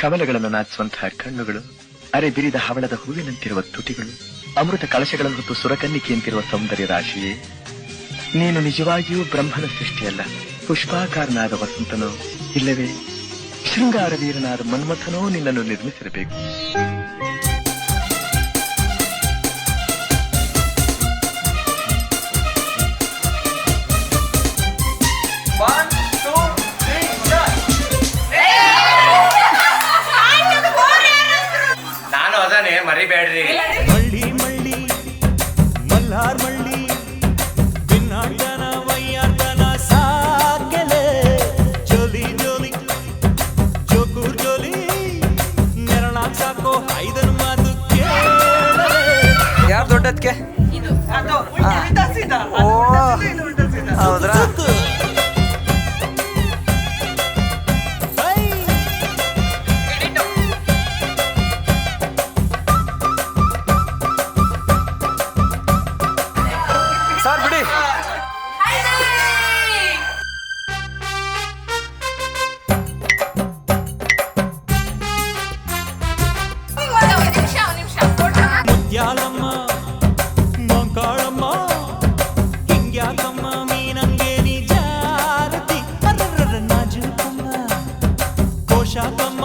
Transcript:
ಕಮಲಗಳನ್ನು ನಾಚುವಂತಹ ಕಣ್ಣುಗಳು, ಅರೆ ಬಿರಿದ ಹವಳದ ಹೂವಿನಂತಿರುವ ತುಟಿಗಳು, ಅಮೃತ ಕಳಶಗಳನ್ನು ಹೊತ್ತು ಸುರಕನ್ನಿಕೆಯಂತಿರುವ ಸೌಂದರ್ಯ ರಾಶಿಯೇ, ನೀನು ನಿಜವಾಗಿಯೂ ಬ್ರಹ್ಮನ ಸೃಷ್ಟಿಯಲ್ಲ, ಪುಷ್ಪಾಕಾರನಾದ ವಸಂತನೋ ಇಲ್ಲವೇ ಶೃಂಗಾರ ವೀರನಾದ ಮನ್ಮಥನೋ ನಿನ್ನನ್ನು ನಿರ್ಮಿಸಿರಬೇಕು. ನಾನು ಅದನ್ನೇ ಮರಿಬೇಡ್ರಿ. ಮಳ್ಳಿ ಮಳ್ಳಿ ಮಲ್ಹಾರ್ ಮಳ್ಳಿ ಬಿನ್ನಾಟನ ವಯ್ಯಾಟನ ಸಾಕೆಲೆ ಜೋಲಿ ಜೋಲಿ ಜೋಕೂರ್ ಜೋಲಿ ನೆರಳಾಗ್ ಸಾಕೋ ಐದನ್ ಮಾತು ಕೇಳಲೆ. ಯಾರು ದೊಡ್ಡದ್ಕೆ ಹೌದ್ರಾ? ಸರ್ ಬಿಡಿ. ಮುತ್ಯಾಲಮ್ಮ ಮಂಕಾಳಮ್ಮ ಹಿಂಗ್ಯಾಕಮ್ಮ ಮೀನಂಗೆ ನಿಜಾರತಿ ನಾಜುಕಮ್ಮ ಕೋಶಾಕಮ್ಮ